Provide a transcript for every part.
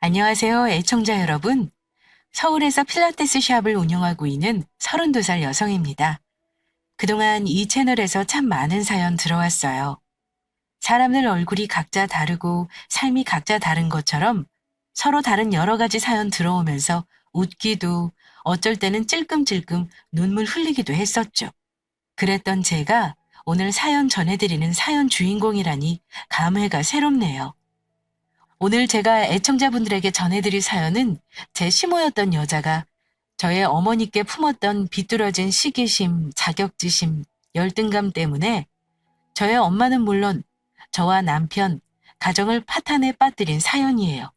안녕하세요, 애청자 여러분. 서울에서 필라테스 샵을 운영하고 있는 32살 여성입니다. 그동안 이 채널에서 참 많은 사연 들어왔어요. 사람들 얼굴이 각자 다르고 삶이 각자 다른 것처럼 서로 다른 여러 가지 사연 들어오면서 웃기도 어쩔 때는 찔끔찔끔 눈물 흘리기도 했었죠. 그랬던 제가 오늘 사연 전해드리는 사연 주인공이라니 감회가 새롭네요. 오늘 제가 애청자분들에게 전해드릴 사연은 제 시모였던 여자가 저의 어머니께 품었던 비뚤어진 시기심, 자격지심, 열등감 때문에 저의 엄마는 물론 저와 남편, 가정을 파탄에 빠뜨린 사연이에요.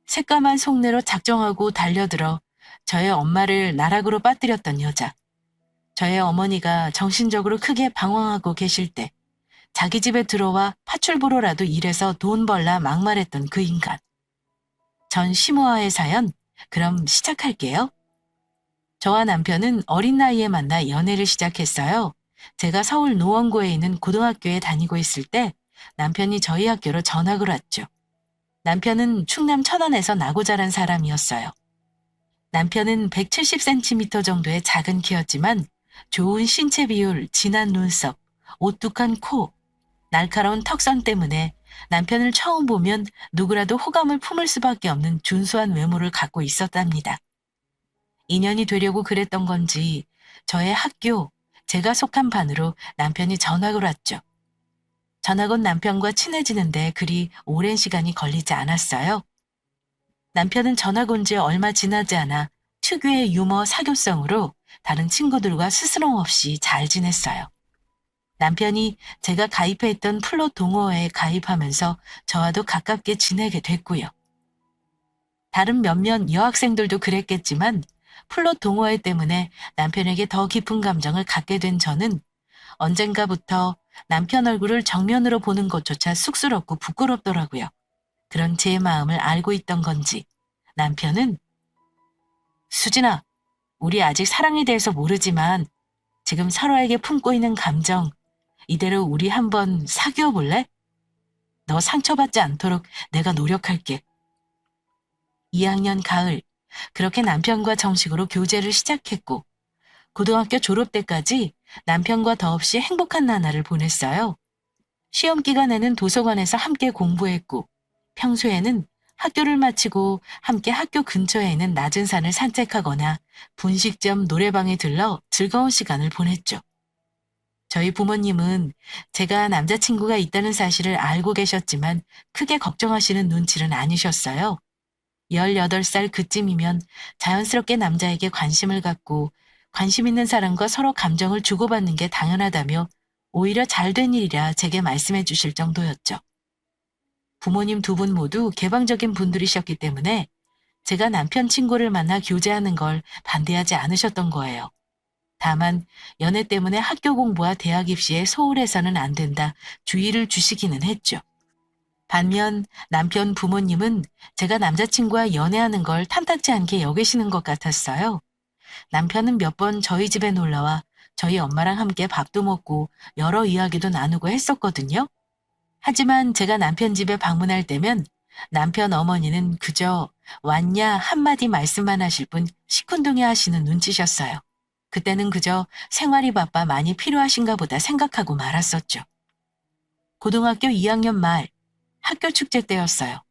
새까만 속내로 작정하고 달려들어 저의 엄마를 나락으로 빠뜨렸던 여자. 저의 어머니가 정신적으로 크게 방황하고 계실 때 자기 집에 들어와 파출부로라도 일해서 돈 벌라 막말했던 그 인간. 전 시모아의 사연, 그럼 시작할게요. 저와 남편은 어린 나이에 만나 연애를 시작했어요. 제가 서울 노원구에 있는 고등학교에 다니고 있을 때 남편이 저희 학교로 전학을 왔죠. 남편은 충남 천안에서 나고 자란 사람이었어요. 남편은 170cm 정도의 작은 키였지만 좋은 신체 비율, 진한 눈썹, 오뚝한 코, 날카로운 턱선 때문에 남편을 처음 보면 누구라도 호감을 품을 수밖에 없는 준수한 외모를 갖고 있었답니다. 인연이 되려고 그랬던 건지 저의 학교, 제가 속한 반으로 남편이 전학을 왔죠. 전학 온 남편과 친해지는데 그리 오랜 시간이 걸리지 않았어요. 남편은 전학 온 지 얼마 지나지 않아 특유의 유머 사교성으로 다른 친구들과 스스럼 없이 잘 지냈어요. 남편이 제가 가입해 있던 플롯 동호회에 가입하면서 저와도 가깝게 지내게 됐고요. 다른 몇몇 여학생들도 그랬겠지만 플롯 동호회 때문에 남편에게 더 깊은 감정을 갖게 된 저는 언젠가부터 남편 얼굴을 정면으로 보는 것조차 쑥스럽고 부끄럽더라고요. 그런 제 마음을 알고 있던 건지 남편은 수진아, 우리 아직 사랑에 대해서 모르지만 지금 서로에게 품고 있는 감정 이대로 우리 한번 사귀어 볼래? 너 상처받지 않도록 내가 노력할게. 2학년 가을, 그렇게 남편과 정식으로 교제를 시작했고 고등학교 졸업 때까지 남편과 더없이 행복한 나날을 보냈어요. 시험 기간에는 도서관에서 함께 공부했고 평소에는 학교를 마치고 함께 학교 근처에 있는 낮은 산을 산책하거나 분식점 노래방에 들러 즐거운 시간을 보냈죠. 저희 부모님은 제가 남자친구가 있다는 사실을 알고 계셨지만 크게 걱정하시는 눈치는 아니셨어요. 18살 그쯤이면 자연스럽게 남자에게 관심을 갖고 관심 있는 사람과 서로 감정을 주고받는 게 당연하다며 오히려 잘된 일이라 제게 말씀해 주실 정도였죠. 부모님 두 분 모두 개방적인 분들이셨기 때문에 제가 남편 친구를 만나 교제하는 걸 반대하지 않으셨던 거예요. 다만 연애 때문에 학교 공부와 대학 입시에 소홀해서는 안 된다 주의를 주시기는 했죠. 반면 남편 부모님은 제가 남자친구와 연애하는 걸 탐탁지 않게 여기시는 것 같았어요. 남편은 몇 번 저희 집에 놀러와 저희 엄마랑 함께 밥도 먹고 여러 이야기도 나누고 했었거든요. 하지만 제가 남편 집에 방문할 때면 남편 어머니는 그저 왔냐 한마디 말씀만 하실 뿐 시큰둥해 하시는 눈치셨어요. 그때는 그저 생활이 바빠 많이 필요하신가 보다 생각하고 말았었죠. 고등학교 2학년 말 학교 축제 때였어요.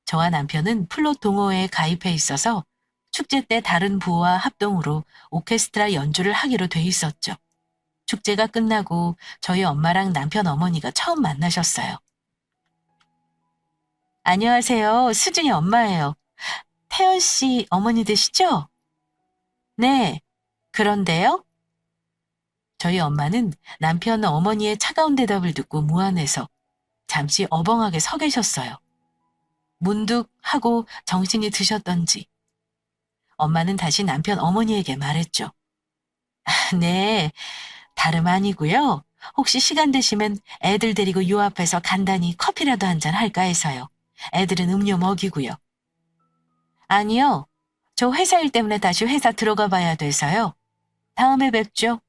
저와 남편은 플롯 동호회에 가입해 있어서 축제 때 다른 부와 합동으로 오케스트라 연주를 하기로 돼 있었죠. 축제가 끝나고 저희 엄마랑 남편 어머니가 처음 만나셨어요. 안녕하세요. 수진이 엄마예요. 태연 씨 어머니 되시죠? 네. 그런데요? 저희 엄마는 남편 어머니의 차가운 대답을 듣고 무안해서 잠시 어벙하게 서 계셨어요. 문득 하고 정신이 드셨던지 엄마는 다시 남편 어머니에게 말했죠. 네, 다름 아니고요. 혹시 시간 되시면 애들 데리고 요 앞에서 간단히 커피라도 한잔 할까 해서요. 애들은 음료 먹이고요. 아니요. 저 회사 일 때문에 다시 회사 들어가 봐야 돼서요. 다음에 뵙죠.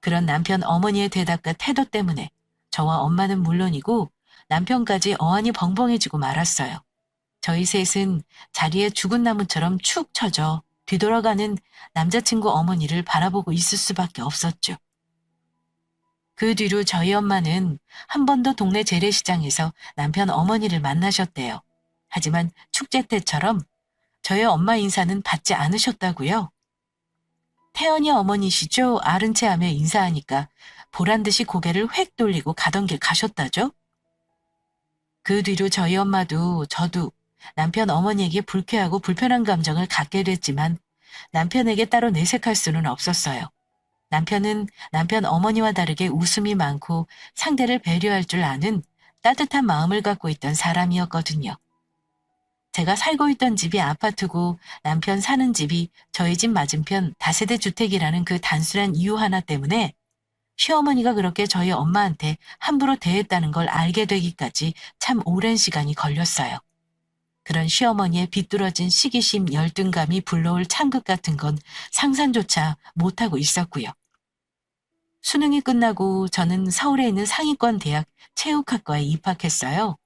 그런 남편 어머니의 대답과 태도 때문에 저와 엄마는 물론이고 남편까지 어안이 벙벙해지고 말았어요. 저희 셋은 자리에 죽은 나무처럼 축 처져 뒤돌아가는 남자친구 어머니를 바라보고 있을 수밖에 없었죠. 그 뒤로 저희 엄마는 한 번 더 동네 재래시장에서 남편 어머니를 만나셨대요. 하지만 축제 때처럼 저희 엄마 인사는 받지 않으셨다고요. 태연이 어머니시죠? 아른 체하며 인사하니까 보란 듯이 고개를 획 돌리고 가던 길 가셨다죠. 그 뒤로 저희 엄마도 저도 남편 어머니에게 불쾌하고 불편한 감정을 갖게 됐지만 남편에게 따로 내색할 수는 없었어요. 남편은 남편 어머니와 다르게 웃음이 많고 상대를 배려할 줄 아는 따뜻한 마음을 갖고 있던 사람이었거든요. 제가 살고 있던 집이 아파트고 남편 사는 집이 저희 집 맞은편 다세대 주택이라는 그 단순한 이유 하나 때문에 시어머니가 그렇게 저희 엄마한테 함부로 대했다는 걸 알게 되기까지 참 오랜 시간이 걸렸어요. 그런 시어머니의 비뚤어진 시기심 열등감이 불러올 참극 같은 건 상상조차 못하고 있었고요. 수능이 끝나고 저는 서울에 있는 상위권 대학 체육학과에 입학했어요.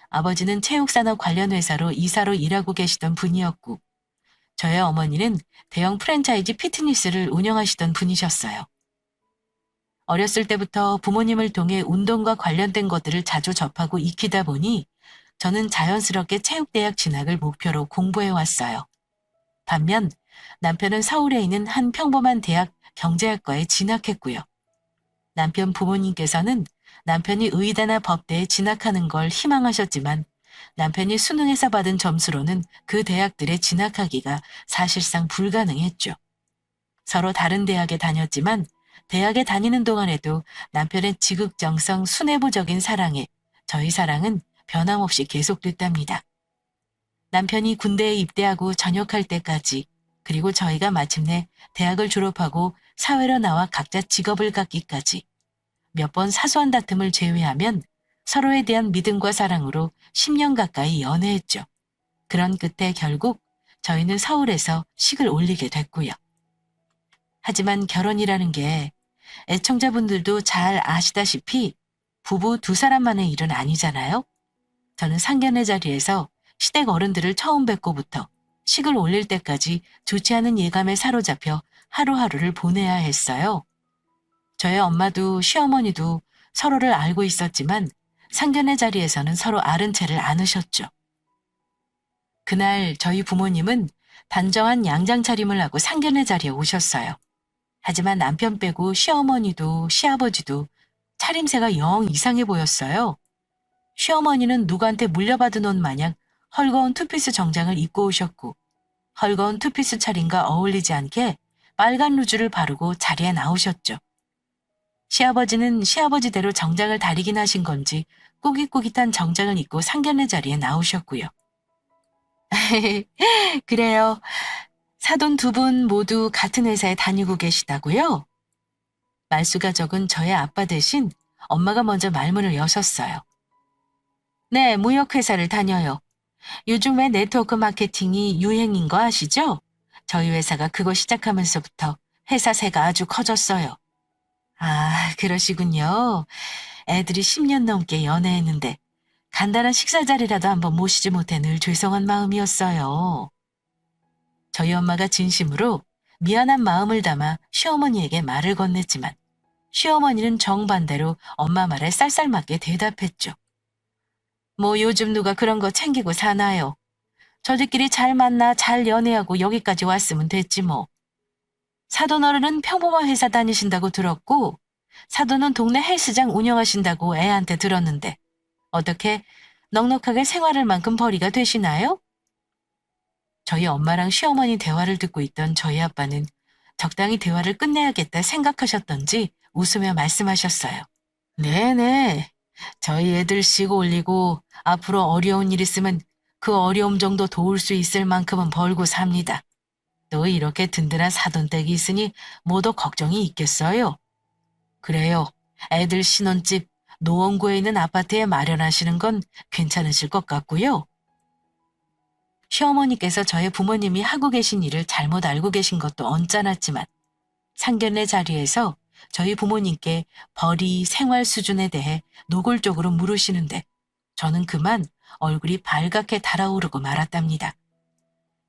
아버지는 체육산업 관련 회사로 이사로 일하고 계시던 분이었고 저의 어머니는 대형 프랜차이즈 피트니스를 운영하시던 분이셨어요. 어렸을 때부터 부모님을 통해 운동과 관련된 것들을 자주 접하고 익히다 보니 저는 자연스럽게 체육대학 진학을 목표로 공부해왔어요. 반면 남편은 서울에 있는 한 평범한 대학 경제학과에 진학했고요. 남편 부모님께서는 남편이 의대나 법대에 진학하는 걸 희망하셨지만 남편이 수능에서 받은 점수로는 그 대학들에 진학하기가 사실상 불가능했죠. 서로 다른 대학에 다녔지만 대학에 다니는 동안에도 남편의 지극정성 순애보적인 사랑에 저희 사랑은 변함없이 계속됐답니다. 남편이 군대에 입대하고 전역할 때까지 그리고 저희가 마침내 대학을 졸업하고 사회로 나와 각자 직업을 갖기까지 몇 번 사소한 다툼을 제외하면 서로에 대한 믿음과 사랑으로 10년 가까이 연애했죠. 그런 끝에 결국 저희는 서울에서 식을 올리게 됐고요. 하지만 결혼이라는 게 애청자분들도 잘 아시다시피 부부 두 사람만의 일은 아니잖아요. 저는 상견례 자리에서 시댁 어른들을 처음 뵙고부터 식을 올릴 때까지 좋지 않은 예감에 사로잡혀 하루하루를 보내야 했어요. 저의 엄마도 시어머니도 서로를 알고 있었지만 상견례 자리에서는 서로 아른 채를 않으셨죠. 그날 저희 부모님은 단정한 양장 차림을 하고 상견례 자리에 오셨어요. 하지만 남편 빼고 시어머니도 시아버지도 차림새가 영 이상해 보였어요. 시어머니는 누구한테 물려받은 옷 마냥 헐거운 투피스 정장을 입고 오셨고 헐거운 투피스 차림과 어울리지 않게 빨간 루즈를 바르고 자리에 나오셨죠. 시아버지는 시아버지대로 정장을 다리긴 하신 건지 꾸깃꾸깃한 정장을 입고 상견례 자리에 나오셨고요. 그래요. 사돈 두 분 모두 같은 회사에 다니고 계시다고요? 말수가 적은 저의 아빠 대신 엄마가 먼저 말문을 여셨어요. 네, 무역회사를 다녀요. 요즘에 네트워크 마케팅이 유행인 거 아시죠? 저희 회사가 그거 시작하면서부터 회사 새가 아주 커졌어요. 아, 그러시군요. 애들이 10년 넘게 연애했는데 간단한 식사 자리라도 한번 모시지 못해 늘 죄송한 마음이었어요. 저희 엄마가 진심으로 미안한 마음을 담아 시어머니에게 말을 건넸지만 시어머니는 정반대로 엄마 말에 쌀쌀맞게 대답했죠. 뭐 요즘 누가 그런 거 챙기고 사나요? 저들끼리 잘 만나 잘 연애하고 여기까지 왔으면 됐지 뭐. 사돈 어른은 평범한 회사 다니신다고 들었고 사돈은 동네 헬스장 운영하신다고 애한테 들었는데 어떻게 넉넉하게 생활할 만큼 벌이가 되시나요? 저희 엄마랑 시어머니 대화를 듣고 있던 저희 아빠는 적당히 대화를 끝내야겠다 생각하셨던지 웃으며 말씀하셨어요. 네네. 저희 애들 씩 올리고 앞으로 어려운 일 있으면 그 어려움 정도 도울 수 있을 만큼은 벌고 삽니다. 또 이렇게 든든한 사돈댁이 있으니 뭐더 걱정이 있겠어요. 그래요. 애들 신혼집 노원구에 있는 아파트에 마련하시는 건 괜찮으실 것 같고요. 시어머니께서 저의 부모님이 하고 계신 일을 잘못 알고 계신 것도 언짢았지만 상견례 자리에서 저희 부모님께 벌이 생활 수준에 대해 노골적으로 물으시는데 저는 그만 얼굴이 발갛게 달아오르고 말았답니다.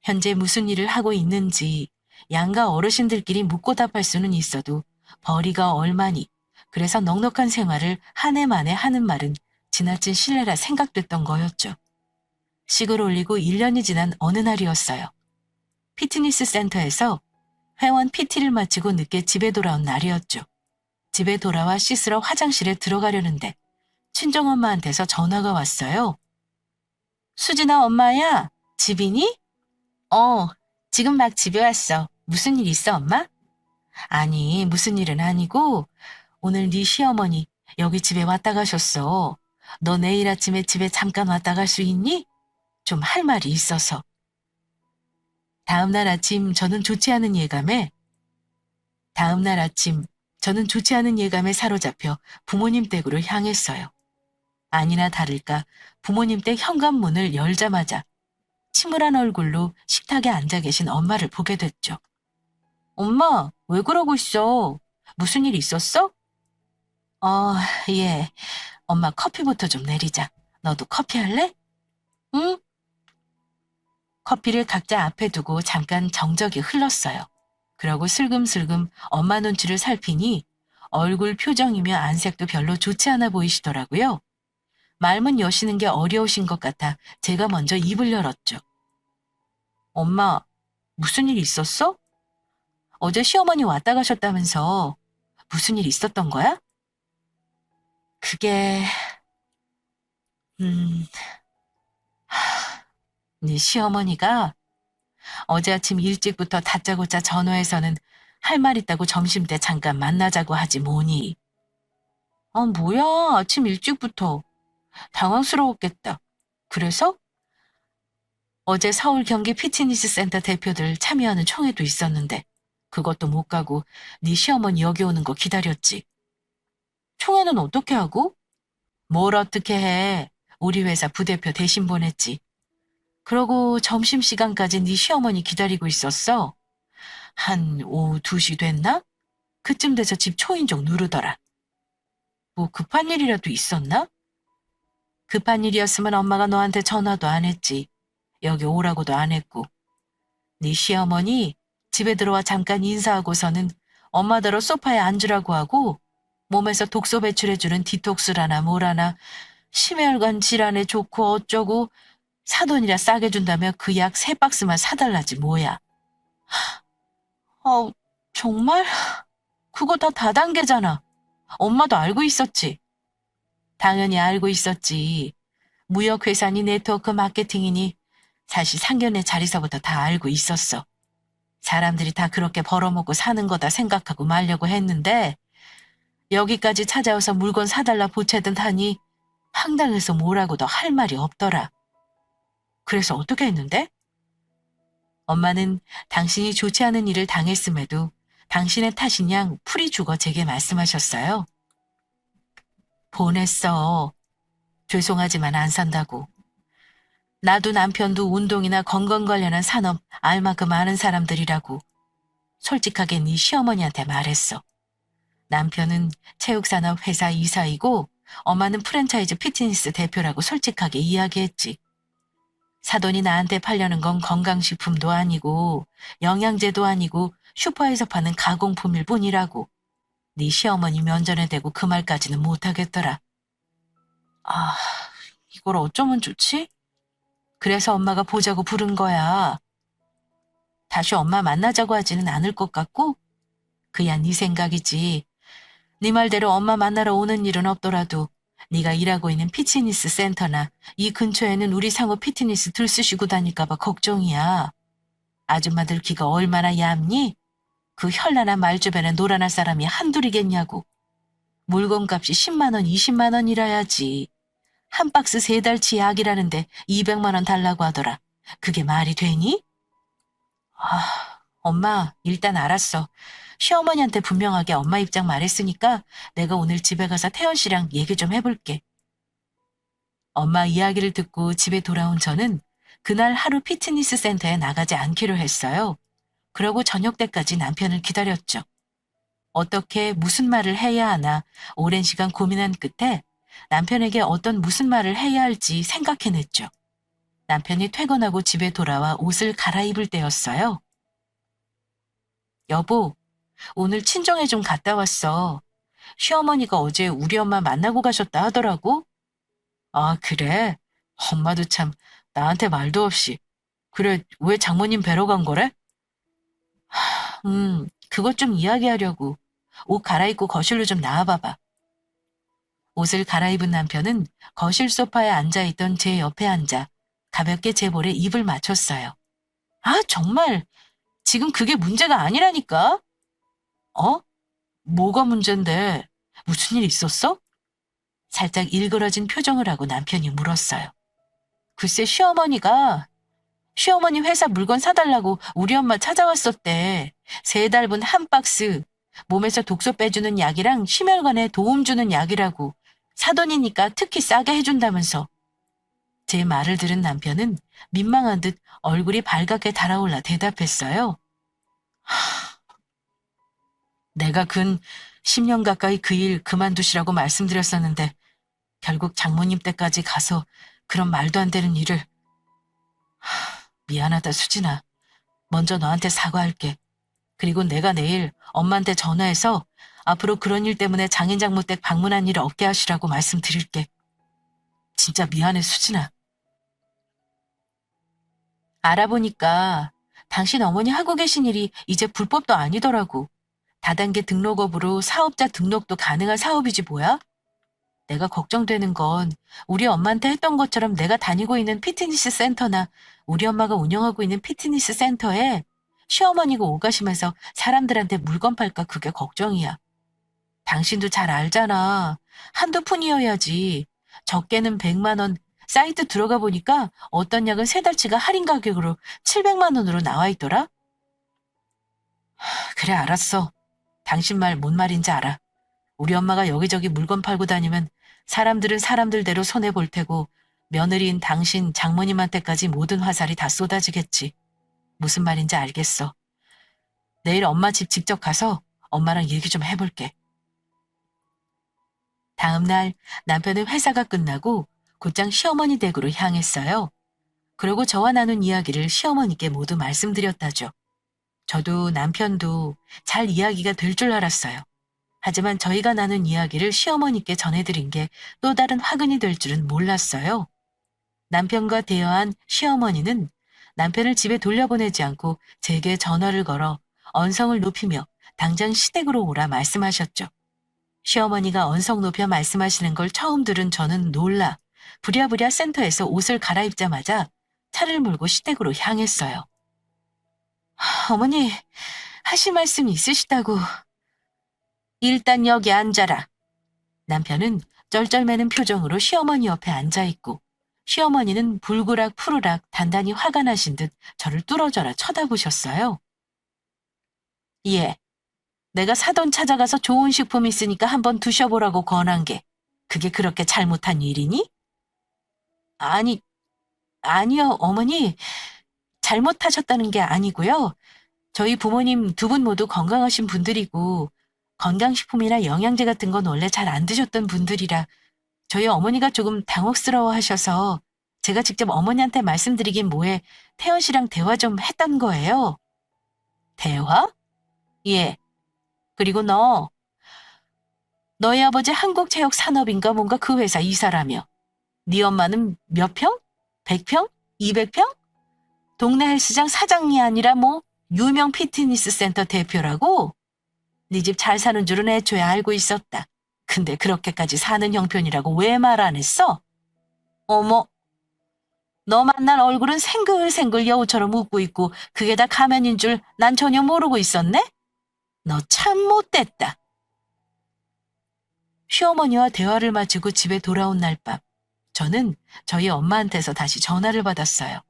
현재 무슨 일을 하고 있는지 양가 어르신들끼리 묻고 답할 수는 있어도 벌이가 얼마니, 그래서 넉넉한 생활을 한 해 만에 하는 말은 지나친 신뢰라 생각됐던 거였죠. 식을 올리고 1년이 지난 어느 날이었어요. 피트니스 센터에서 회원 PT를 마치고 늦게 집에 돌아온 날이었죠. 집에 돌아와 씻으러 화장실에 들어가려는데 친정엄마한테서 전화가 왔어요. 수진아, 엄마야, 집이니? 지금 막 집에 왔어. 무슨 일 있어, 엄마? 아니, 무슨 일은 아니고 오늘 네 시어머니 여기 집에 왔다 가셨어. 너 내일 아침에 집에 잠깐 왔다 갈 수 있니? 좀 할 말이 있어서. 다음날 아침 저는 좋지 않은 예감에 사로잡혀 부모님 댁으로 향했어요. 아니나 다를까 부모님 댁 현관문을 열자마자 침울한 얼굴로 식탁에 앉아 계신 엄마를 보게 됐죠. 엄마, 왜 그러고 있어? 무슨 일 있었어? 예. 엄마 커피부터 좀 내리자. 너도 커피 할래? 응? 커피를 각자 앞에 두고 잠깐 정적이 흘렀어요. 그러고 슬금슬금 엄마 눈치를 살피니 얼굴 표정이며 안색도 별로 좋지 않아 보이시더라고요. 말문 여시는 게 어려우신 것 같아 제가 먼저 입을 열었죠. 엄마, 무슨 일 있었어? 어제 시어머니 왔다 가셨다면서 무슨 일 있었던 거야? 그게, 음, 네 시어머니가 어제 아침 일찍부터 다짜고짜 전화해서는 할 말 있다고 점심때 잠깐 만나자고 하지 뭐니. 뭐야, 아침 일찍부터. 당황스러웠겠다. 그래서? 어제 서울 경기 피트니스 센터 대표들 참여하는 총회도 있었는데 그것도 못 가고 네 시어머니 여기 오는 거 기다렸지. 총회는 어떻게 하고? 뭘 어떻게 해. 우리 회사 부대표 대신 보냈지. 그러고 점심시간까지 네 시어머니 기다리고 있었어. 한 오후 2시 됐나? 그쯤 돼서 집 초인종 누르더라. 뭐 급한 일이라도 있었나? 급한 일이었으면 엄마가 너한테 전화도 안 했지. 여기 오라고도 안 했고. 네 시어머니 집에 들어와 잠깐 인사하고서는 엄마더러 소파에 앉으라고 하고 몸에서 독소 배출해주는 디톡스라나 뭐라나 심혈관 질환에 좋고 어쩌고 사돈이라 싸게 준다며 그 약 3박스만 사달라지 뭐야. 정말? 그거 다 다단계잖아. 엄마도 알고 있었지. 당연히 알고 있었지. 무역회사니 네트워크 마케팅이니 사실 상견례 자리서부터 다 알고 있었어. 사람들이 다 그렇게 벌어먹고 사는 거다 생각하고 말려고 했는데 여기까지 찾아와서 물건 사달라 보채든 하니 황당해서 뭐라고도 할 말이 없더라. 그래서 어떻게 했는데? 엄마는 당신이 좋지 않은 일을 당했음에도 당신의 탓인 양 풀이 죽어 제게 말씀하셨어요. 보냈어. 죄송하지만 안 산다고. 나도 남편도 운동이나 건강 관련한 산업 알 만큼 아는 사람들이라고 솔직하게 네 시어머니한테 말했어. 남편은 체육산업 회사 이사이고 엄마는 프랜차이즈 피트니스 대표라고 솔직하게 이야기했지. 사돈이 나한테 팔려는 건 건강식품도 아니고 영양제도 아니고 슈퍼에서 파는 가공품일 뿐이라고. 네 시어머니 면전에 대고 그 말까지는 못하겠더라. 이걸 어쩌면 좋지? 그래서 엄마가 보자고 부른 거야. 다시 엄마 만나자고 하지는 않을 것 같고 그야 네 생각이지. 네 말대로 엄마 만나러 오는 일은 없더라도 네가 일하고 있는 피트니스 센터나 이 근처에는 우리 상호 피트니스 들쑤시고 다닐까 봐 걱정이야. 아줌마들 귀가 얼마나 얇니? 그 현란한 말주변에 놀아날 사람이 한둘이겠냐고. 물건값이 10만 원, 20만 원이라야지. 한 박스 3달치 약이라는데 200만 원 달라고 하더라. 그게 말이 되니? 엄마, 일단 알았어. 시어머니한테 분명하게 엄마 입장 말했으니까 내가 오늘 집에 가서 태연 씨랑 얘기 좀 해볼게. 엄마 이야기를 듣고 집에 돌아온 저는 그날 하루 피트니스 센터에 나가지 않기로 했어요. 그러고 저녁 때까지 남편을 기다렸죠. 어떻게 무슨 말을 해야 하나 오랜 시간 고민한 끝에 남편에게 무슨 말을 해야 할지 생각해냈죠. 남편이 퇴근하고 집에 돌아와 옷을 갈아입을 때였어요. 여보, 오늘 친정에 좀 갔다 왔어. 시어머니가 어제 우리 엄마 만나고 가셨다 하더라고. 아, 그래? 엄마도 참 나한테 말도 없이. 그래, 왜 장모님 뵈러 간 거래? 그것 좀 이야기하려고. 옷 갈아입고 거실로 좀 나와봐봐. 옷을 갈아입은 남편은 거실 소파에 앉아있던 제 옆에 앉아 가볍게 제 볼에 입을 맞췄어요. 아, 정말 지금 그게 문제가 아니라니까. 어? 뭐가 문제인데? 무슨 일 있었어? 살짝 일그러진 표정을 하고 남편이 물었어요. 글쎄 시어머니 회사 물건 사달라고 우리 엄마 찾아왔었대. 3달분 한 박스. 몸에서 독소 빼주는 약이랑 심혈관에 도움 주는 약이라고. 사돈이니까 특히 싸게 해준다면서. 제 말을 들은 남편은 민망한 듯 얼굴이 발갛게 달아올라 대답했어요. 내가 근 10년 가까이 그 일 그만두시라고 말씀드렸었는데 결국 장모님 댁까지 가서 그런 말도 안 되는 일을. 미안하다, 수진아. 먼저 너한테 사과할게. 그리고 내가 내일 엄마한테 전화해서 앞으로 그런 일 때문에 장인장모 댁 방문한 일 없게 하시라고 말씀드릴게. 진짜 미안해, 수진아. 알아보니까 당신 어머니 하고 계신 일이 이제 불법도 아니더라고. 다단계 등록업으로 사업자 등록도 가능한 사업이지 뭐야? 내가 걱정되는 건 우리 엄마한테 했던 것처럼 내가 다니고 있는 피트니스 센터나 우리 엄마가 운영하고 있는 피트니스 센터에 시어머니가 오가시면서 사람들한테 물건 팔까 그게 걱정이야. 당신도 잘 알잖아. 한두 푼이어야지. 적게는 100만 원. 사이트 들어가 보니까 어떤 약은 3달치가 할인 가격으로 700만 원으로 나와 있더라. 그래, 알았어. 당신 말 뭔 말인지 알아. 우리 엄마가 여기저기 물건 팔고 다니면 사람들은 사람들대로 손해볼 테고 며느리인 당신 장모님한테까지 모든 화살이 다 쏟아지겠지. 무슨 말인지 알겠어. 내일 엄마 집 직접 가서 엄마랑 얘기 좀 해볼게. 다음 날 남편은 회사가 끝나고 곧장 시어머니 댁으로 향했어요. 그리고 저와 나눈 이야기를 시어머니께 모두 말씀드렸다죠. 저도 남편도 잘 이야기가 될 줄 알았어요. 하지만 저희가 나눈 이야기를 시어머니께 전해드린 게 또 다른 화근이 될 줄은 몰랐어요. 남편과 대화한 시어머니는 남편을 집에 돌려보내지 않고 제게 전화를 걸어 언성을 높이며 당장 시댁으로 오라 말씀하셨죠. 시어머니가 언성 높여 말씀하시는 걸 처음 들은 저는 놀라 부랴부랴 센터에서 옷을 갈아입자마자 차를 몰고 시댁으로 향했어요. 어머니, 하실 말씀 있으시다고. 일단 여기 앉아라. 남편은 쩔쩔매는 표정으로 시어머니 옆에 앉아있고 시어머니는 불그락 푸르락 단단히 화가 나신 듯 저를 뚫어져라 쳐다보셨어요. 예, 내가 사돈 찾아가서 좋은 식품 있으니까 한번 드셔보라고 권한 게 그게 그렇게 잘못한 일이니? 아니요, 어머니. 잘못하셨다는 게 아니고요. 저희 부모님 2분 모두 건강하신 분들이고 건강식품이나 영양제 같은 건 원래 잘 안 드셨던 분들이라 저희 어머니가 조금 당혹스러워 하셔서 제가 직접 어머니한테 말씀드리긴 뭐해 태연 씨랑 대화 좀 했던 거예요. 대화? 예. 그리고 너희 아버지 한국체육산업인가 뭔가 그 회사 이사라며. 네 엄마는 몇 평? 100평? 200평? 동네 헬스장 사장이 아니라 뭐 유명 피트니스 센터 대표라고? 네 집 잘 사는 줄은 애초에 알고 있었다. 근데 그렇게까지 사는 형편이라고 왜 말 안 했어? 어머, 너 만난 얼굴은 생글생글 여우처럼 웃고 있고 그게 다 가면인 줄 난 전혀 모르고 있었네? 너 참 못됐다. 시어머니와 대화를 마치고 집에 돌아온 날 밤, 저는 저희 엄마한테서 다시 전화를 받았어요.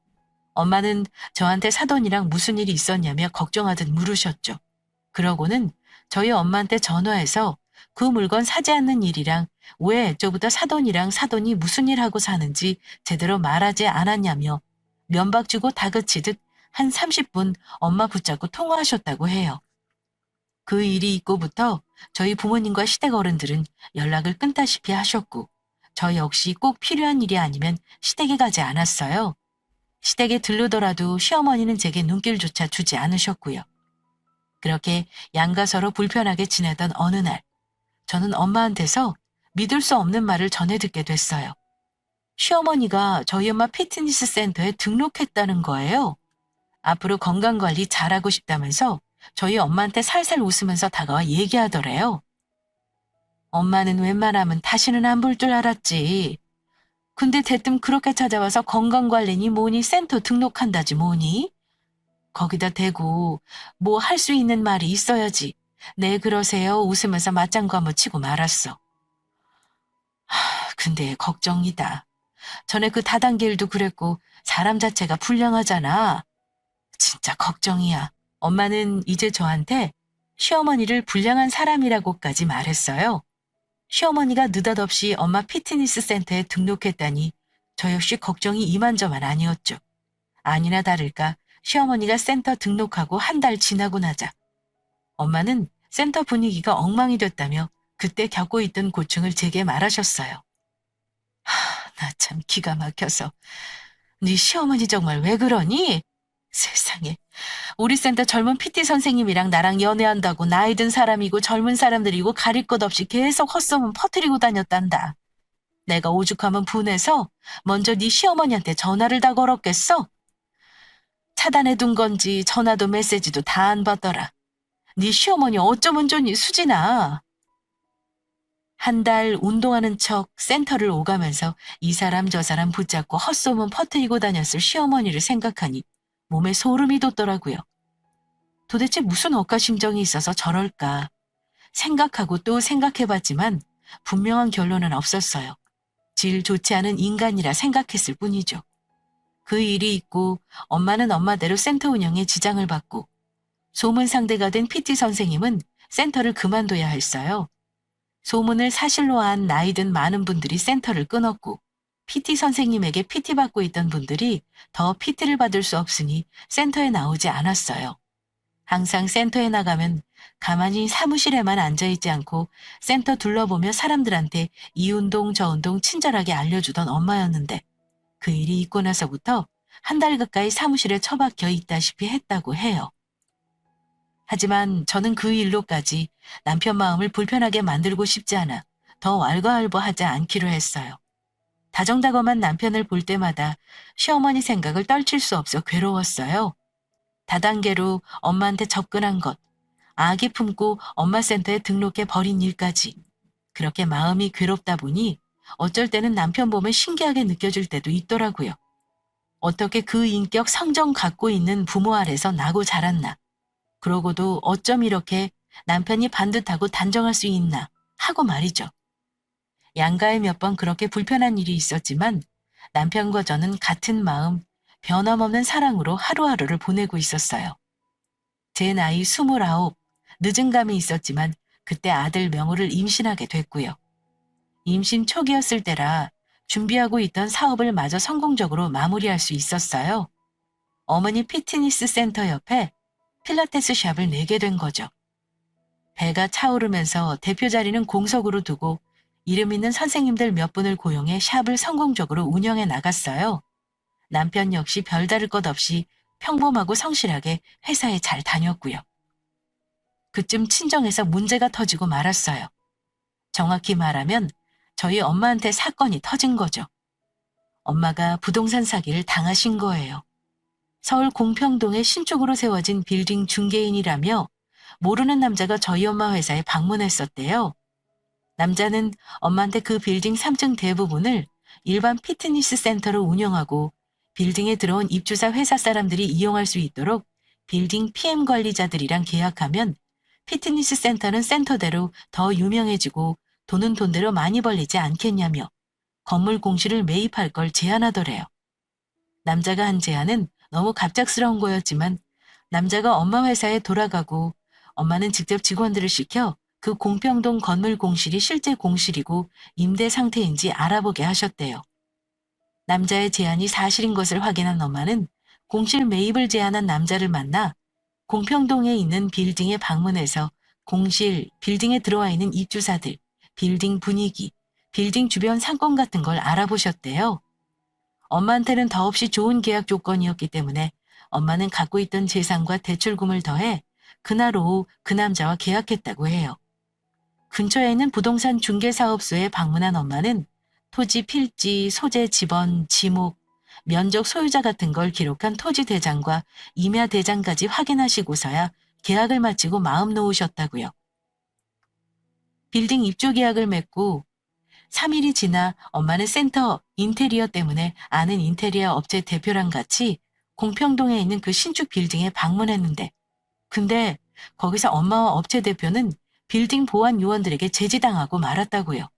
엄마는 저한테 사돈이랑 무슨 일이 있었냐며 걱정하듯 물으셨죠. 그러고는 저희 엄마한테 전화해서 그 물건 사지 않는 일이랑 왜 애초부터 사돈이랑 사돈이 무슨 일 하고 사는지 제대로 말하지 않았냐며 면박 주고 다그치듯 한 30분 엄마 붙잡고 통화하셨다고 해요. 그 일이 있고부터 저희 부모님과 시댁 어른들은 연락을 끊다시피 하셨고 저 역시 꼭 필요한 일이 아니면 시댁에 가지 않았어요. 시댁에 들르더라도 시어머니는 제게 눈길조차 주지 않으셨고요. 그렇게 양가 서로 불편하게 지내던 어느 날, 저는 엄마한테서 믿을 수 없는 말을 전해 듣게 됐어요. 시어머니가 저희 엄마 피트니스 센터에 등록했다는 거예요. 앞으로 건강관리 잘하고 싶다면서 저희 엄마한테 살살 웃으면서 다가와 얘기하더래요. 엄마는 웬만하면 다시는 안 볼 줄 알았지. 근데 대뜸 그렇게 찾아와서 건강관리니 뭐니 센터 등록한다지 뭐니? 거기다 대고 뭐 할 수 있는 말이 있어야지. 네 그러세요 웃으면서 맞장구 한번 치고 말았어. 근데 걱정이다. 전에 그 다단계 일도 그랬고 사람 자체가 불량하잖아. 진짜 걱정이야. 엄마는 이제 저한테 시어머니를 불량한 사람이라고까지 말했어요. 시어머니가 느닷없이 엄마 피트니스 센터에 등록했다니 저 역시 걱정이 이만저만 아니었죠. 아니나 다를까 시어머니가 센터 등록하고 한 달 지나고 나자 엄마는 센터 분위기가 엉망이 됐다며 그때 겪고 있던 고충을 제게 말하셨어요. 나 참 기가 막혀서 네 시어머니 정말 왜 그러니? 세상에 우리 센터 젊은 PT 선생님이랑 나랑 연애한다고 나이 든 사람이고 젊은 사람들이고 가릴 것 없이 계속 헛소문 퍼뜨리고 다녔단다. 내가 오죽하면 분해서 먼저 네 시어머니한테 전화를 다 걸었겠어? 차단해둔 건지 전화도 메시지도 다 안 받더라. 네 시어머니 어쩌면 좋니 수진아. 한 달 운동하는 척 센터를 오가면서 이 사람 저 사람 붙잡고 헛소문 퍼뜨리고 다녔을 시어머니를 생각하니 몸에 소름이 돋더라고요. 도대체 무슨 억가심정이 있어서 저럴까? 생각하고 또 생각해봤지만 분명한 결론은 없었어요. 질 좋지 않은 인간이라 생각했을 뿐이죠. 그 일이 있고 엄마는 엄마대로 센터 운영에 지장을 받고 소문 상대가 된 PT 선생님은 센터를 그만둬야 했어요. 소문을 사실로 한 나이 든 많은 분들이 센터를 끊었고 PT 선생님에게 PT 받고 있던 분들이 더 PT를 받을 수 없으니 센터에 나오지 않았어요. 항상 센터에 나가면 가만히 사무실에만 앉아있지 않고 센터 둘러보며 사람들한테 이 운동 저 운동 친절하게 알려주던 엄마였는데 그 일이 있고 나서부터 한 달 가까이 사무실에 처박혀 있다시피 했다고 해요. 하지만 저는 그 일로까지 남편 마음을 불편하게 만들고 싶지 않아 더 왈가왈부하지 않기로 했어요. 다정다감한 남편을 볼 때마다 시어머니 생각을 떨칠 수 없어 괴로웠어요. 다단계로 엄마한테 접근한 것, 아기 품고 엄마 센터에 등록해 버린 일까지 그렇게 마음이 괴롭다 보니 어쩔 때는 남편 보면 신기하게 느껴질 때도 있더라고요. 어떻게 그 인격 성정 갖고 있는 부모 아래서 나고 자랐나. 그러고도 어쩜 이렇게 남편이 반듯하고 단정할 수 있나 하고 말이죠. 양가에 몇 번 그렇게 불편한 일이 있었지만 남편과 저는 같은 마음, 변함없는 사랑으로 하루하루를 보내고 있었어요. 제 나이 29, 늦은 감이 있었지만 그때 아들 명호를 임신하게 됐고요. 임신 초기였을 때라 준비하고 있던 사업을 마저 성공적으로 마무리할 수 있었어요. 어머니 피트니스 센터 옆에 필라테스 샵을 내게 된 거죠. 배가 차오르면서 대표 자리는 공석으로 두고 이름 있는 선생님들 몇 분을 고용해 샵을 성공적으로 운영해 나갔어요. 남편 역시 별다를 것 없이 평범하고 성실하게 회사에 잘 다녔고요. 그쯤 친정에서 문제가 터지고 말았어요. 정확히 말하면 저희 엄마한테 사건이 터진 거죠. 엄마가 부동산 사기를 당하신 거예요. 서울 공평동에 신축으로 세워진 빌딩 중개인이라며 모르는 남자가 저희 엄마 회사에 방문했었대요. 남자는 엄마한테 그 빌딩 3층 대부분을 일반 피트니스 센터로 운영하고 빌딩에 들어온 입주사 회사 사람들이 이용할 수 있도록 빌딩 PM 관리자들이랑 계약하면 피트니스 센터는 센터대로 더 유명해지고 돈은 돈대로 많이 벌리지 않겠냐며 건물 공시를 매입할 걸 제안하더래요. 남자가 한 제안은 너무 갑작스러운 거였지만 남자가 엄마 회사에 돌아가고 엄마는 직접 직원들을 시켜 그 공평동 건물 공실이 실제 공실이고 임대 상태인지 알아보게 하셨대요. 남자의 제안이 사실인 것을 확인한 엄마는 공실 매입을 제안한 남자를 만나 공평동에 있는 빌딩에 방문해서 공실, 빌딩에 들어와 있는 입주사들, 빌딩 분위기, 빌딩 주변 상권 같은 걸 알아보셨대요. 엄마한테는 더없이 좋은 계약 조건이었기 때문에 엄마는 갖고 있던 재산과 대출금을 더해 그날 오후 그 남자와 계약했다고 해요. 근처에 있는 부동산 중개사업소에 방문한 엄마는 토지 필지, 소재 지번, 지목, 면적 소유자 같은 걸 기록한 토지 대장과 임야 대장까지 확인하시고서야 계약을 마치고 마음 놓으셨다고요. 빌딩 입주 계약을 맺고 3일이 지나 엄마는 센터 인테리어 때문에 아는 인테리어 업체 대표랑 같이 공평동에 있는 그 신축 빌딩에 방문했는데 근데 거기서 엄마와 업체 대표는 빌딩 보안 요원들에게 제지당하고 말았다고요.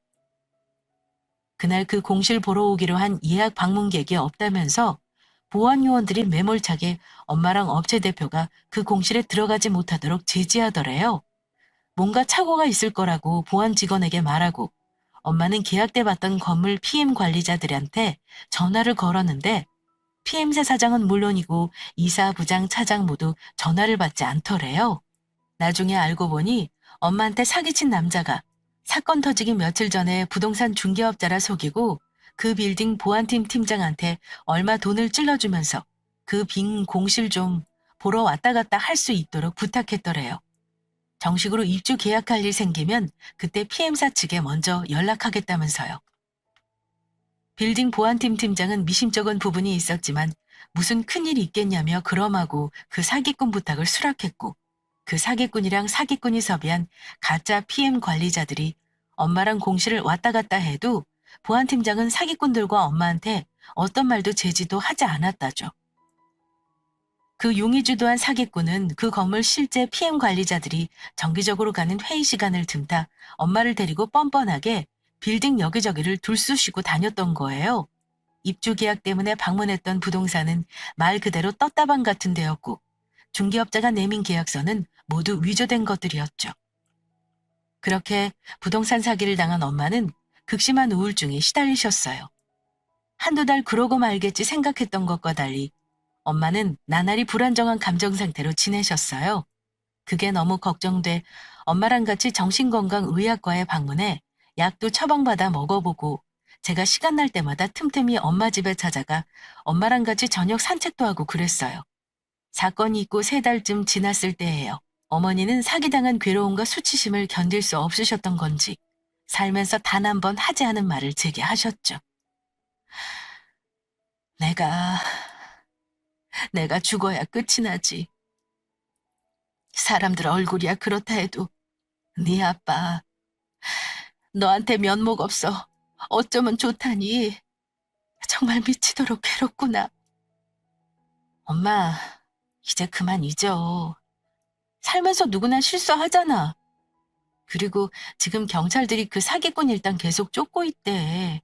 그날 그 공실 보러 오기로 한 예약 방문객이 없다면서 보안 요원들이 매몰차게 엄마랑 업체 대표가 그 공실에 들어가지 못하도록 제지하더래요. 뭔가 착오가 있을 거라고 보안 직원에게 말하고 엄마는 계약 때 봤던 건물 PM 관리자들한테 전화를 걸었는데 PM사 사장은 물론이고 이사, 부장, 차장 모두 전화를 받지 않더래요. 나중에 알고 보니 엄마한테 사기친 남자가 사건 터지기 며칠 전에 부동산 중개업자라 속이고 그 빌딩 보안팀 팀장한테 얼마 돈을 찔러주면서 그 빈 공실 좀 보러 왔다 갔다 할 수 있도록 부탁했더래요. 정식으로 입주 계약할 일 생기면 그때 PM사 측에 먼저 연락하겠다면서요. 빌딩 보안팀 팀장은 미심쩍은 부분이 있었지만 무슨 큰일이 있겠냐며 그럼하고 그 사기꾼 부탁을 수락했고 그 사기꾼이랑 사기꾼이 섭외한 가짜 PM 관리자들이 엄마랑 공실을 왔다 갔다 해도 보안팀장은 사기꾼들과 엄마한테 어떤 말도 제지도 하지 않았다죠. 그 용의주도한 사기꾼은 그 건물 실제 PM 관리자들이 정기적으로 가는 회의 시간을 틈타 엄마를 데리고 뻔뻔하게 빌딩 여기저기를 들쑤시고 다녔던 거예요. 입주 계약 때문에 방문했던 부동산은 말 그대로 떴다방 같은 데였고 중개업자가 내민 계약서는 모두 위조된 것들이었죠. 그렇게 부동산 사기를 당한 엄마는 극심한 우울증에 시달리셨어요. 한두 달 그러고 말겠지 생각했던 것과 달리 엄마는 나날이 불안정한 감정 상태로 지내셨어요. 그게 너무 걱정돼 엄마랑 같이 정신건강의학과에 방문해 약도 처방받아 먹어보고 제가 시간 날 때마다 틈틈이 엄마 집에 찾아가 엄마랑 같이 저녁 산책도 하고 그랬어요. 사건이 있고 3달쯤 지났을 때예요. 어머니는 사기당한 괴로움과 수치심을 견딜 수 없으셨던 건지 살면서 단 한 번 하지 않은 말을 제게 하셨죠. 내가 죽어야 끝이 나지. 사람들 얼굴이야 그렇다 해도 네 아빠 너한테 면목 없어 어쩌면 좋다니 정말 미치도록 괴롭구나. 엄마 이제 그만 잊어. 살면서 누구나 실수하잖아. 그리고 지금 경찰들이 그 사기꾼 일단 계속 쫓고 있대.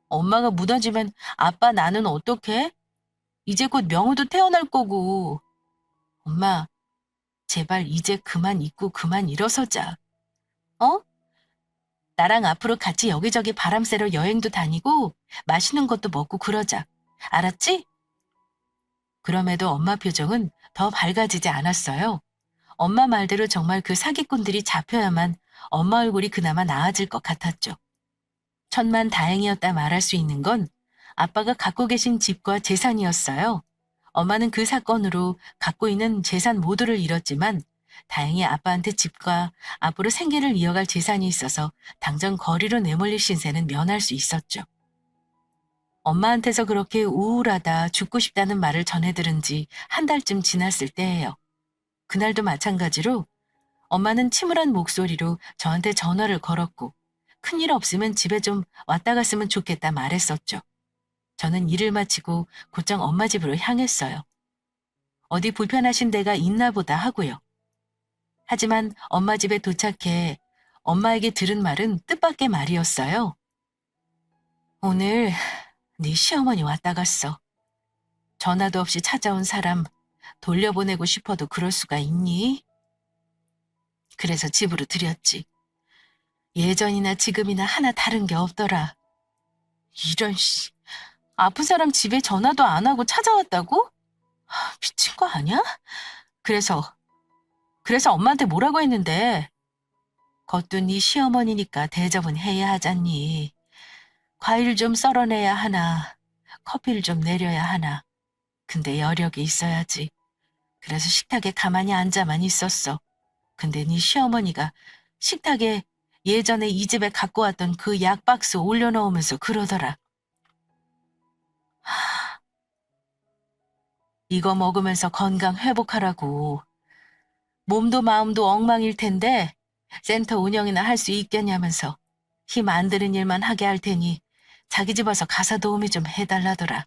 엄마가 무너지면 아빠 나는 어떡해? 이제 곧 명호도 태어날 거고. 엄마 제발 이제 그만 잊고 그만 일어서자. 어? 나랑 앞으로 같이 여기저기 바람 쐬러 여행도 다니고 맛있는 것도 먹고 그러자. 알았지? 그럼에도 엄마 표정은 더 밝아지지 않았어요. 엄마 말대로 정말 그 사기꾼들이 잡혀야만 엄마 얼굴이 그나마 나아질 것 같았죠. 천만 다행이었다 말할 수 있는 건 아빠가 갖고 계신 집과 재산이었어요. 엄마는 그 사건으로 갖고 있는 재산 모두를 잃었지만 다행히 아빠한테 집과 앞으로 생계를 이어갈 재산이 있어서 당장 거리로 내몰릴 신세는 면할 수 있었죠. 엄마한테서 그렇게 우울하다, 죽고 싶다는 말을 전해 들은 지 한 달쯤 지났을 때예요. 그날도 마찬가지로 엄마는 침울한 목소리로 저한테 전화를 걸었고 큰일 없으면 집에 좀 왔다 갔으면 좋겠다 말했었죠. 저는 일을 마치고 곧장 엄마 집으로 향했어요. 어디 불편하신 데가 있나 보다 하고요. 하지만 엄마 집에 도착해 엄마에게 들은 말은 뜻밖의 말이었어요. 오늘 네 시어머니 왔다 갔어. 전화도 없이 찾아온 사람 돌려보내고 싶어도 그럴 수가 있니? 그래서 집으로 들였지. 예전이나 지금이나 하나 다른 게 없더라. 이런 씨, 아픈 사람 집에 전화도 안 하고 찾아왔다고? 미친 거 아니야? 그래서 엄마한테 뭐라고 했는데? 그것도 네 시어머니니까 대접은 해야 하잖니. 과일 좀 썰어내야 하나, 커피를 좀 내려야 하나. 근데 여력이 있어야지. 그래서 식탁에 가만히 앉아만 있었어. 근데 네 시어머니가 식탁에 예전에 이 집에 갖고 왔던 그 약 박스 올려놓으면서 그러더라. 이거 먹으면서 건강 회복하라고. 몸도 마음도 엉망일 텐데 센터 운영이나 할 수 있겠냐면서 힘 안 드는 일만 하게 할 테니 자기 집 와서 가사 도우미 좀 해달라더라.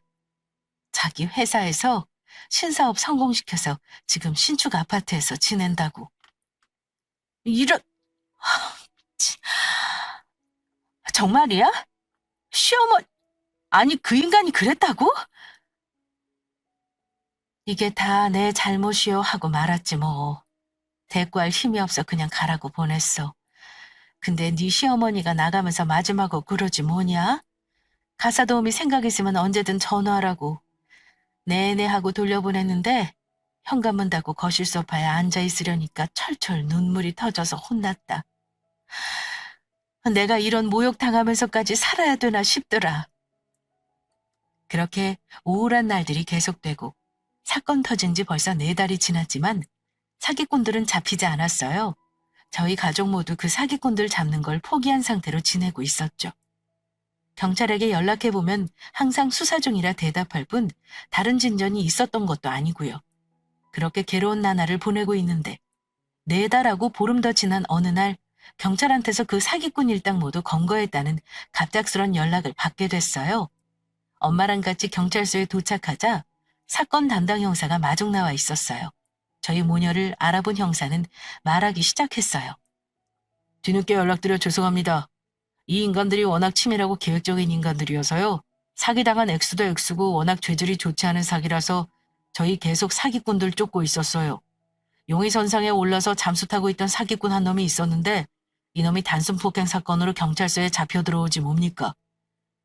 자기 회사에서 신사업 성공시켜서 지금 신축 아파트에서 지낸다고. 이런... 정말이야? 시어머니... 아니 그 인간이 그랬다고? 이게 다 내 잘못이요 하고 말았지 뭐. 대꾸할 힘이 없어 그냥 가라고 보냈어. 근데 네 시어머니가 나가면서 마지막으로 그러지 뭐냐? 가사 도우미 생각 있으면 언제든 전화하라고. 네네 하고 돌려보냈는데 현관문 닫고 거실 소파에 앉아있으려니까 철철 눈물이 터져서 혼났다. 내가 이런 모욕당하면서까지 살아야 되나 싶더라. 그렇게 우울한 날들이 계속되고 사건 터진 지 벌써 4달이 지났지만 사기꾼들은 잡히지 않았어요. 저희 가족 모두 그 사기꾼들 잡는 걸 포기한 상태로 지내고 있었죠. 경찰에게 연락해보면 항상 수사 중이라 대답할 뿐 다른 진전이 있었던 것도 아니고요. 그렇게 괴로운 나날을 보내고 있는데 4달하고 보름 더 지난 어느 날 경찰한테서 그 사기꾼 일당 모두 검거했다는 갑작스런 연락을 받게 됐어요. 엄마랑 같이 경찰서에 도착하자 사건 담당 형사가 마중 나와 있었어요. 저희 모녀를 알아본 형사는 말하기 시작했어요. 뒤늦게 연락드려 죄송합니다. 이 인간들이 워낙 치밀하고 계획적인 인간들이어서요. 사기당한 액수도 액수고 워낙 죄질이 좋지 않은 사기라서 저희 계속 사기꾼들 쫓고 있었어요. 용의선상에 올라서 잠수 타고 있던 사기꾼 한 놈이 있었는데 이놈이 단순 폭행 사건으로 경찰서에 잡혀 들어오지 뭡니까?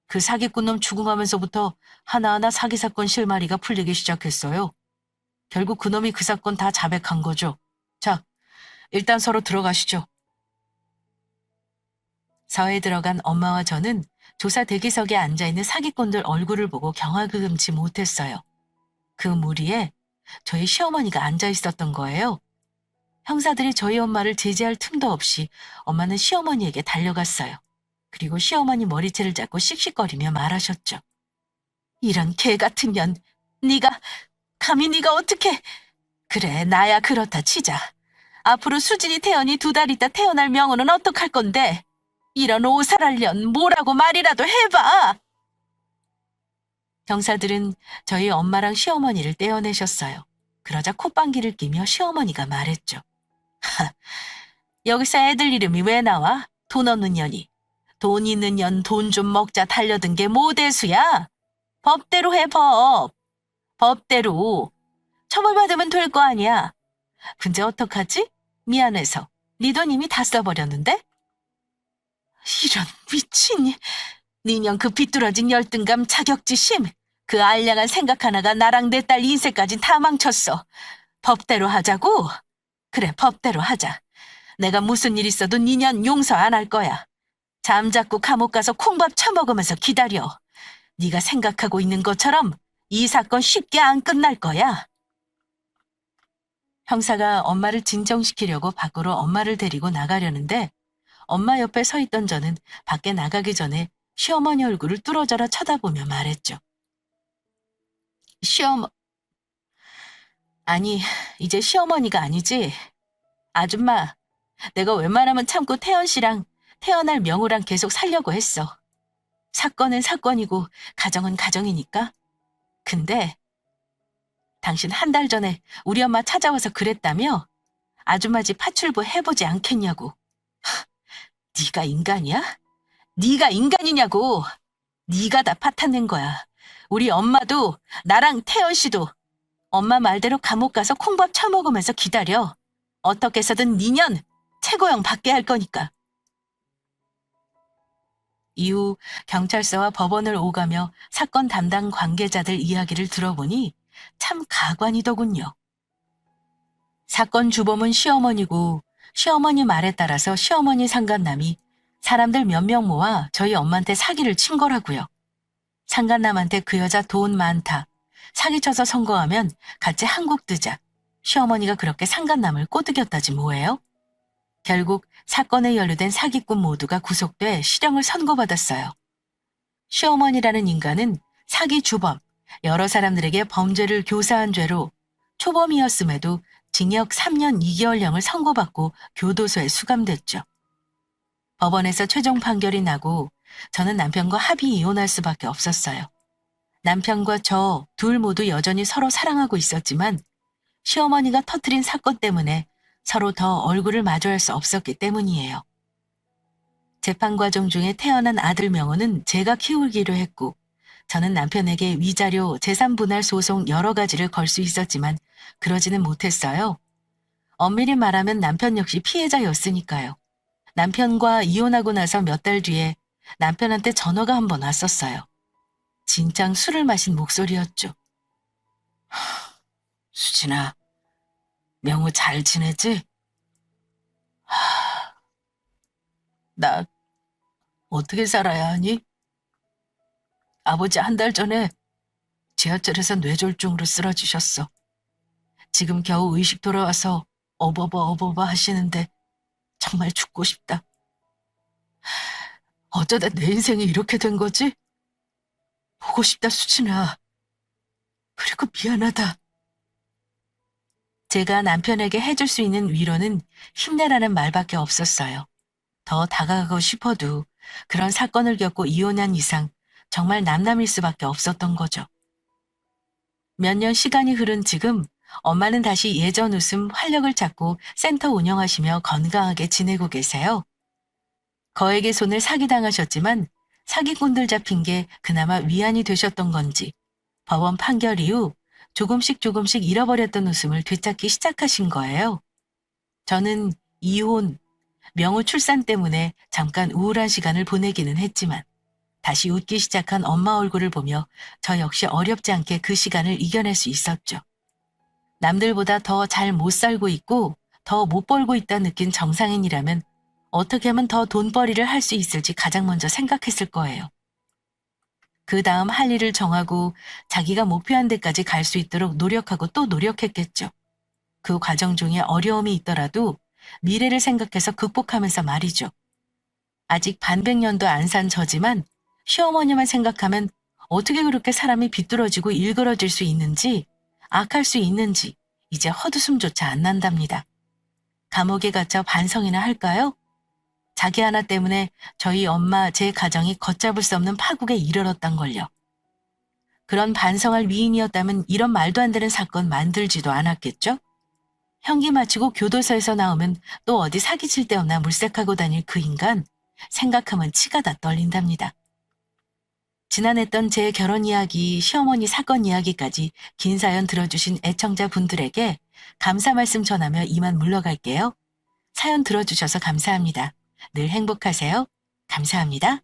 그 사기꾼 놈 죽음하면서부터 하나하나 사기 사건 실마리가 풀리기 시작했어요. 결국 그놈이 그 사건 다 자백한 거죠. 자, 일단 서로 들어가시죠. 서에 들어간 엄마와 저는 조사 대기석에 앉아있는 사기꾼들 얼굴을 보고 경악을 금치 못했어요. 그 무리에 저희 시어머니가 앉아있었던 거예요. 형사들이 저희 엄마를 제지할 틈도 없이 엄마는 시어머니에게 달려갔어요. 그리고 시어머니 머리채를 잡고 씩씩거리며 말하셨죠. 이런 개 같은 년, 네가 감히 네가 어떻게... 그래, 나야 그렇다 치자. 앞으로 수진이 태연이 2달 있다 태어날 명호는 어떡할 건데? 이런 오살할년 뭐라고 말이라도 해봐. 형사들은 저희 엄마랑 시어머니를 떼어내셨어요. 그러자 콧방귀를 끼며 시어머니가 말했죠. 여기서 애들 이름이 왜 나와? 돈 없는 년이. 돈 있는 년 돈 좀 먹자 달려든 게 뭐 대수야? 법대로 해, 법. 법대로. 처벌받으면 될 거 아니야. 근데 어떡하지? 미안해서. 네 돈 이미 다 써버렸는데? 이런 미친이. 니년 그 비뚤어진 열등감 자격지심. 그 알량한 생각 하나가 나랑 내 딸 인생까지 다 망쳤어. 법대로 하자고? 그래, 법대로 하자. 내가 무슨 일 있어도 니년 용서 안 할 거야. 잠자코 감옥 가서 콩밥 처먹으면서 기다려. 네가 생각하고 있는 것처럼 이 사건 쉽게 안 끝날 거야. 형사가 엄마를 진정시키려고 밖으로 엄마를 데리고 나가려는데 엄마 옆에 서 있던 저는 밖에 나가기 전에 시어머니 얼굴을 뚫어져라 쳐다보며 말했죠. 아니, 이제 시어머니가 아니지. 아줌마, 내가 웬만하면 참고 태연 씨랑 태어날 명호랑 계속 살려고 했어. 사건은 사건이고 가정은 가정이니까. 근데 당신 1달 전에 우리 엄마 찾아와서 그랬다며? 아줌마 집 파출부 해보지 않겠냐고. 네가 인간이야? 네가 인간이냐고. 네가 다 파탄낸 거야. 우리 엄마도 나랑 태연 씨도 엄마 말대로 감옥 가서 콩밥 처먹으면서 기다려. 어떻게 해서든 니년 최고형 받게 할 거니까. 이후 경찰서와 법원을 오가며 사건 담당 관계자들 이야기를 들어보니 참 가관이더군요. 사건 주범은 시어머니고 시어머니 말에 따라서 시어머니 상간남이 사람들 몇 명 모아 저희 엄마한테 사기를 친 거라고요. 상간남한테 그 여자 돈 많다. 사기쳐서 선거하면 같이 한국 뜨자. 시어머니가 그렇게 상간남을 꼬드겼다지 뭐예요? 결국 사건에 연루된 사기꾼 모두가 구속돼 실형을 선고받았어요. 시어머니라는 인간은 사기 주범, 여러 사람들에게 범죄를 교사한 죄로 초범이었음에도 징역 3년 2개월형을 선고받고 교도소에 수감됐죠. 법원에서 최종 판결이 나고 저는 남편과 합의 이혼할 수밖에 없었어요. 남편과 저 둘 모두 여전히 서로 사랑하고 있었지만 시어머니가 터뜨린 사건 때문에 서로 더 얼굴을 마주할 수 없었기 때문이에요. 재판 과정 중에 태어난 아들 명호는 제가 키우기로 했고 저는 남편에게 위자료, 재산분할 소송 여러 가지를 걸 수 있었지만 그러지는 못했어요. 엄밀히 말하면 남편 역시 피해자였으니까요. 남편과 이혼하고 나서 몇 달 뒤에 남편한테 전화가 한 번 왔었어요. 진짱 술을 마신 목소리였죠. 수진아, 명호 잘 지내지? 나 어떻게 살아야 하니? 아버지 한 달 전에 지하철에서 뇌졸중으로 쓰러지셨어. 지금 겨우 의식 돌아와서 어버버 하시는데 정말 죽고 싶다. 어쩌다 내 인생이 이렇게 된 거지? 보고 싶다, 수진아. 그리고 미안하다. 제가 남편에게 해줄 수 있는 위로는 힘내라는 말밖에 없었어요. 더 다가가고 싶어도 그런 사건을 겪고 이혼한 이상 정말 남남일 수밖에 없었던 거죠. 몇 년 시간이 흐른 지금 엄마는 다시 예전 웃음, 활력을 찾고 센터 운영하시며 건강하게 지내고 계세요. 거액의 손을 사기당하셨지만 사기꾼들 잡힌 게 그나마 위안이 되셨던 건지 법원 판결 이후 조금씩 잃어버렸던 웃음을 되찾기 시작하신 거예요. 저는 이혼, 명호 출산 때문에 잠깐 우울한 시간을 보내기는 했지만 다시 웃기 시작한 엄마 얼굴을 보며 저 역시 어렵지 않게 그 시간을 이겨낼 수 있었죠. 남들보다 더 잘 못 살고 있고 더 못 벌고 있다 느낀 정상인이라면 어떻게 하면 더 돈벌이를 할 수 있을지 가장 먼저 생각했을 거예요. 그 다음 할 일을 정하고 자기가 목표한 데까지 갈 수 있도록 노력하고 또 노력했겠죠. 그 과정 중에 어려움이 있더라도 미래를 생각해서 극복하면서 말이죠. 아직 반백년도 안 산 저지만 시어머니만 생각하면 어떻게 그렇게 사람이 비뚤어지고 일그러질 수 있는지, 악할 수 있는지 이제 헛웃음조차 안 난답니다. 감옥에 갇혀 반성이나 할까요? 자기 하나 때문에 저희 엄마, 제 가정이 걷잡을 수 없는 파국에 이르렀단 걸요. 그런 반성할 위인이었다면 이런 말도 안 되는 사건 만들지도 않았겠죠? 형기 마치고 교도소에서 나오면 또 어디 사기칠 데 없나 물색하고 다닐 그 인간, 생각하면 치가 다 떨린답니다. 지난했던 제 결혼 이야기, 시어머니 사건 이야기까지 긴 사연 들어주신 애청자분들에게 감사 말씀 전하며 이만 물러갈게요. 사연 들어주셔서 감사합니다. 늘 행복하세요. 감사합니다.